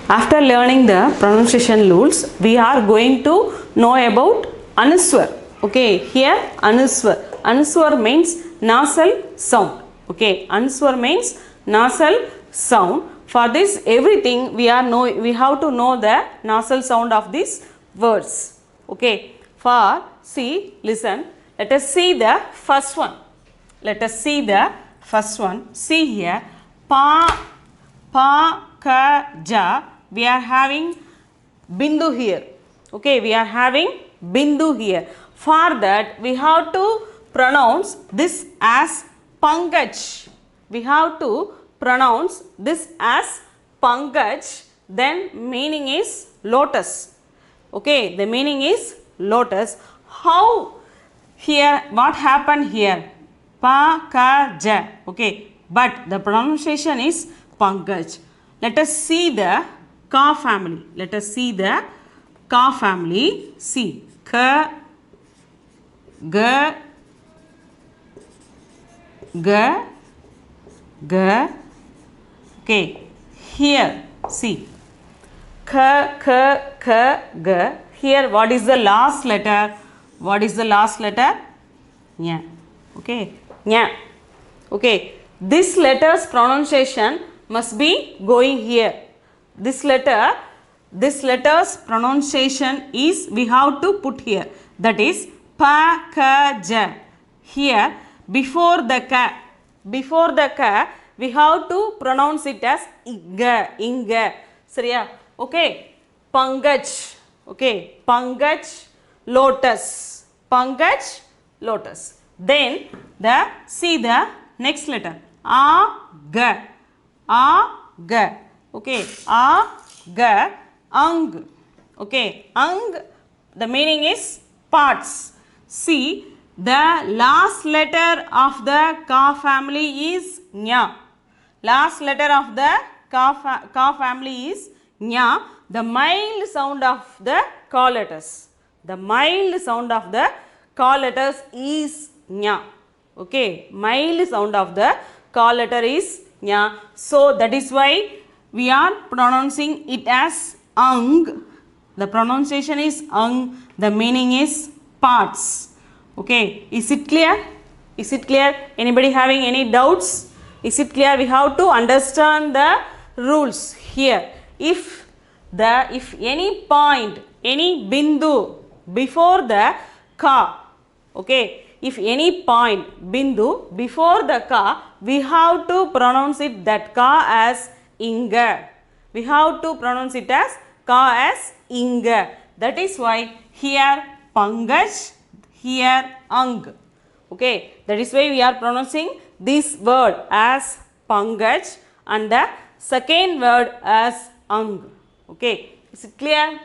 After learning the pronunciation rules, we are going to know about anuswar. Okay, here anuswar. Anuswar means nasal sound. Okay, anuswar means nasal sound. For this, everything we have to know the nasal sound of these words. Okay, for see, listen. Let us see the first one. Let us see the first one. See here, pa, ka, ja. We are having bindu here. Okay, we are having bindu here. For that, we have to pronounce this as pankaj. We have to pronounce this as pankaj. Then meaning is lotus. Okay, the meaning is lotus. How here? What happened here? Pa, ka, ja. Okay, but the pronunciation is pankaj. Let us see the ka family. Let us see the ka family. See, ka, ga, ga, ga. Okay, here see, ka, ka, ka, ga. Here, what is the last letter? What is the last letter? Nya. Okay, nya. Okay, this letter's pronunciation must be going here. This letter's pronunciation is we have to put here. That is pa, ka, ja. Here, before the ka, we have to pronounce it as inga, inga. Sariya? Okay, pankaj. Okay, pankaj, lotus. Pankaj, lotus. Then see the next letter. A, ga. A, ga. Okay, a, ga, ang. Okay, ang, the meaning is parts. See, the last letter of the ka family is nya. Last letter of the ka family is nya. The mild sound of the ka letters. The mild sound of the ka letters is nya. Okay, mild sound of the ka letter is nya. So that is why we are pronouncing it as ang. The pronunciation is ang. The meaning is parts. Okay, is it clear? Is it clear? Anybody having any doubts? Is it clear? We have to understand the rules here. If any point, any bindu before the ka, okay, if any point bindu before the ka, we have to pronounce it that ka as inga. We have to pronounce it as ka as inga. That is why here pankaj, here ang. Okay, that is why we are pronouncing this word as pankaj and the second word as ang. Okay, is it clear?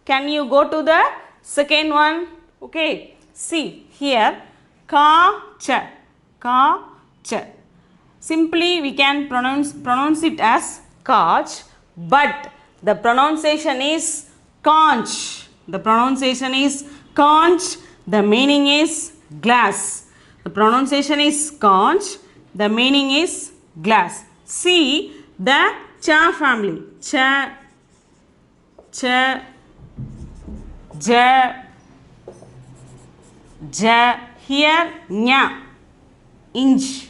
Can you go to the second one? Okay, see here ka, cha, ka, cha. Simply we can pronounce it as kaj, but the pronunciation is conch. The pronunciation is conch. The meaning is glass. The pronunciation is conch. The meaning is glass. See the cha family. Cha, cha, ja, ja. Here nya, inch.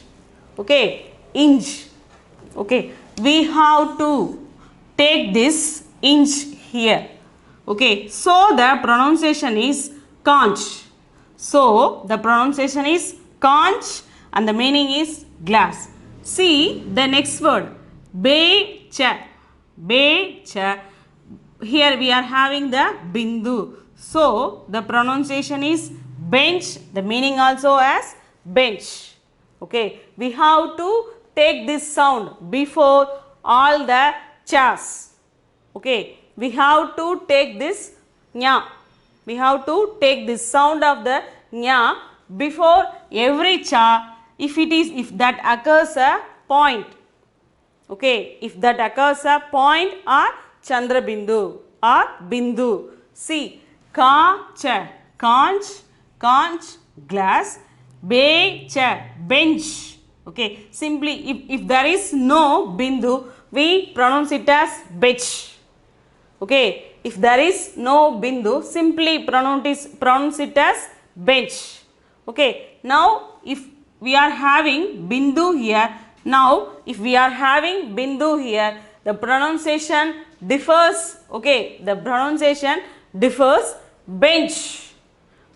Okay, inch. Okay, we have to take this inch here. Okay, so the pronunciation is conch. So the pronunciation is conch and the meaning is glass. See the next word, becha. Becha. Here we are having the bindu. So the pronunciation is bench. The meaning also as bench. Okay, we have to take this sound before all the chas. Okay, we have to take this nya. We have to take this sound of the nya before every cha if that occurs a point. Okay, if that occurs a point or chandra bindu or bindu. See, ka, cha, conch, conch, glass, becha, bench. Okay, simply if there is no bindu, we pronounce it as bench. Okay, if there is no bindu, simply pronounce it as bench. Okay, now if we are having bindu here, the pronunciation differs. Okay, the pronunciation differs bench.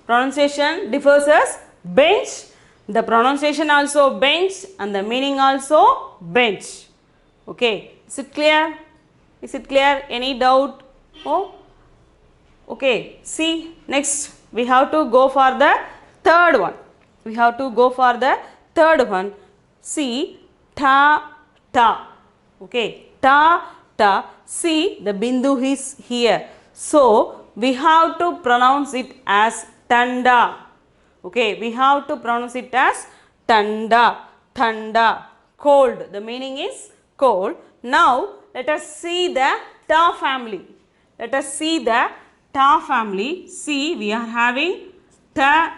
Pronunciation differs as bench. The pronunciation also bench and the meaning also bench. Okay, is it clear? Is it clear? Any doubt? Oh, okay. See, next we have to go for the third one. See, ta, ta. Okay, ta, ta. See, the bindu is here. So, we have to pronounce it as tanda. Okay, we have to pronounce it as tanda. Tanda. Cold. The meaning is cold. Now, let us see the ta family. See, we are having ta,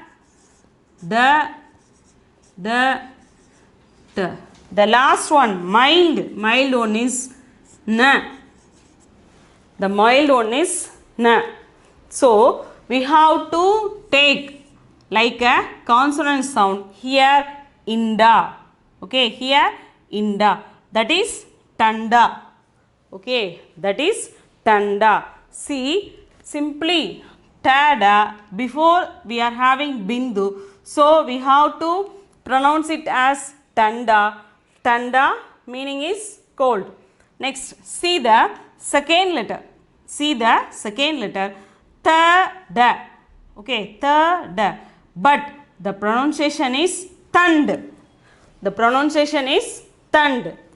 the, ta. The last one, mild one is na. The mild one is na. So, we have to take like a consonant sound here, inda. Okay, here, inda. That is tanda. Okay, that is tanda. See, simply tada, before we are having bindu, so we have to pronounce it as tanda. Tanda meaning is cold. Next, see the second letter. Ta, da. Okay, ta, da. But the pronunciation is tand.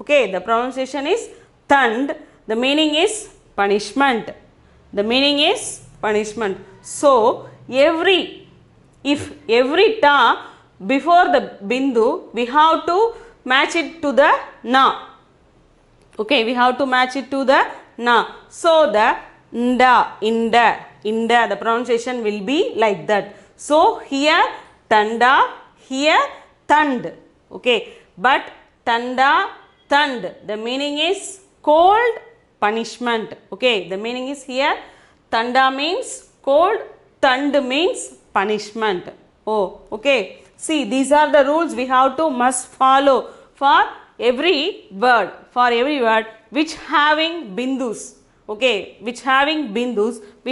Okay, the pronunciation is tand. The meaning is punishment. So, if every ta before the bindu, we have to match it to the na. Okay, we have to match it to the na. So, the inda, the pronunciation will be like that. So, here tanda, here tand. Okay, but tanda, tand, the meaning is cold, punishment. Okay, the meaning is here tanda means cold, tand means punishment. Oh, okay. See, these are the rules we have to must follow for every word which having bindus. Okay, we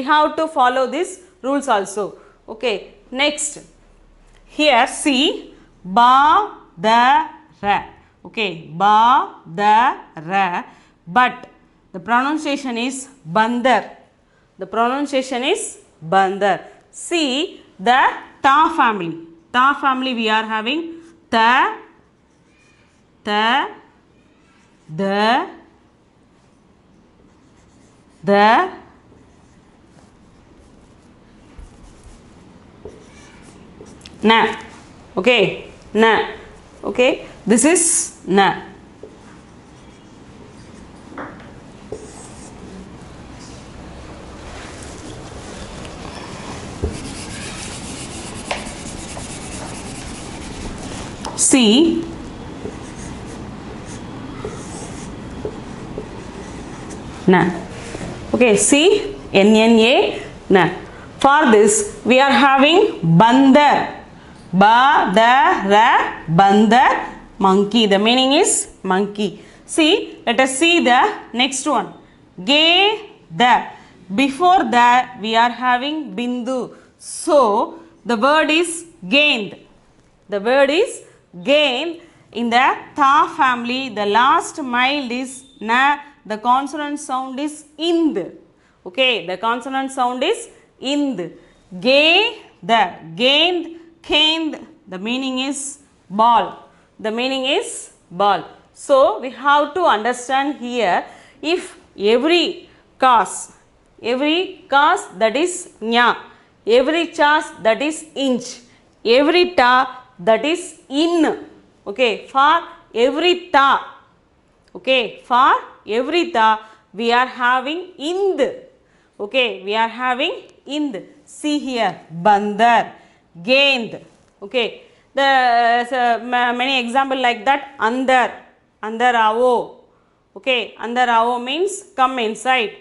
have to follow these rules also. Okay, next, here see, ba, da, ra. Okay, ba, da, ra, but the pronunciation is bandar. See, the ta family we are having ta, the, na. Okay, na. Okay, this is na. See, na. Okay, see, N-N-A, na. For this, we are having bandar. Ba, da, ra, bandar, monkey. The meaning is monkey. See, let us see the next one. Ge, da. Before that, we are having bindu. So, the word is gained. In the ta family, the last mild is na. The consonant sound is ind. Okay, the consonant sound is ind. Gained, caned, the meaning is ball. So, we have to understand here, if every cause that is nya, every chas that is inch, every ta that is in. Okay, for every ta, we are having ind. Okay, we are having ind. See here, bandar, gained. Okay, the many example like that. Andar, aavo. Okay, under avo means come inside.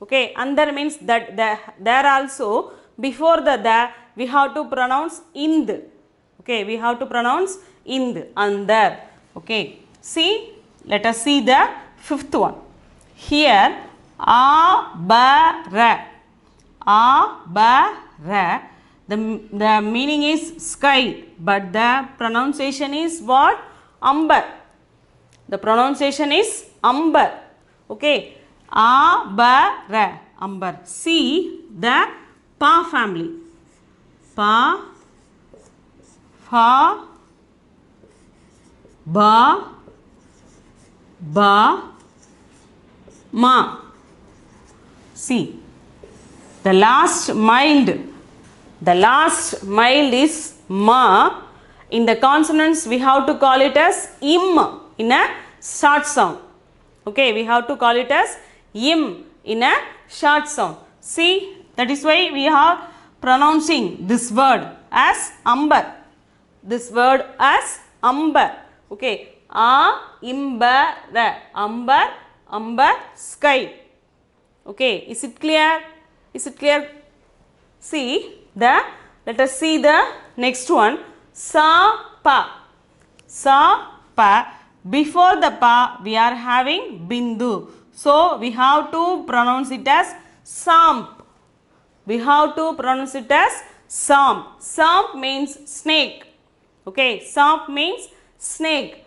Okay, under means that there also before the we have to pronounce ind. Okay, we have to pronounce ind, under. Okay, see, let us see the fifth one. Here, a, ba, ra. A, ba, ra. The meaning is sky, but the pronunciation is what? Amber. The pronunciation is amber. Okay. A, ba, ra. Amber. See the pa family. Pa, fa, ba, ba, ma. See, the last mild is ma. In the consonants we have to call it as im in a short sound. Okay, we have to call it as im in a short sound. See, that is why we are pronouncing this word as amber. This word as amber. Okay, imber, amber, amber, sky. Okay, is it clear? Is it clear? See, let us see the next one. Sa, pa. Sa, pa. Before the pa, we are having bindu. So, we have to pronounce it as samp. We have to pronounce it as samp. Samp means snake. Okay, samp means snake.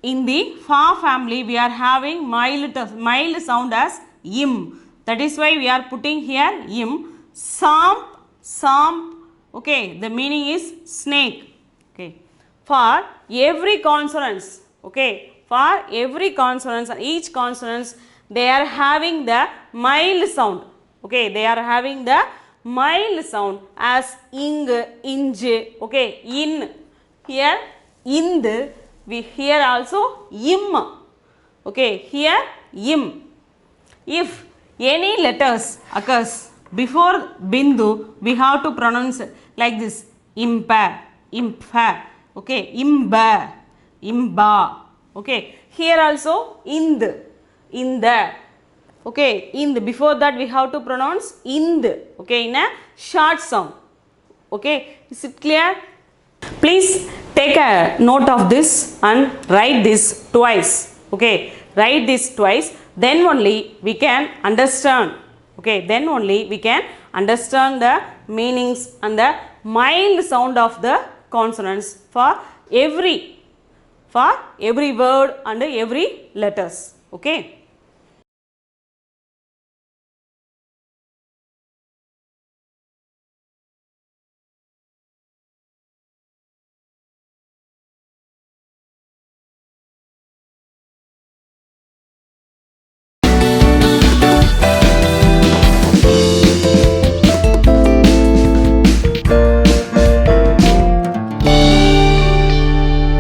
In the fa family, we are having mild sound as im. That is why we are putting here im. Samp, samp. Okay, the meaning is snake. Okay, for every consonants. Okay, for every consonants, each consonants, they are having the mild sound. Okay, they are having the mild sound as ing, inj. Okay, in. Here ind, we hear also im. Okay, here im. If any letters occurs before bindu, we have to pronounce like this: impa, impha. Okay, imba, imba. Okay, here also ind, inda. Okay, ind. Before that we have to pronounce ind. Okay, in a short sound. Okay, is it clear? Please take a note of this and write this twice. Okay, write this twice. Then only we can understand. Okay, then only we can understand the meanings and the mild sound of the consonants for every word and every letters. Okay.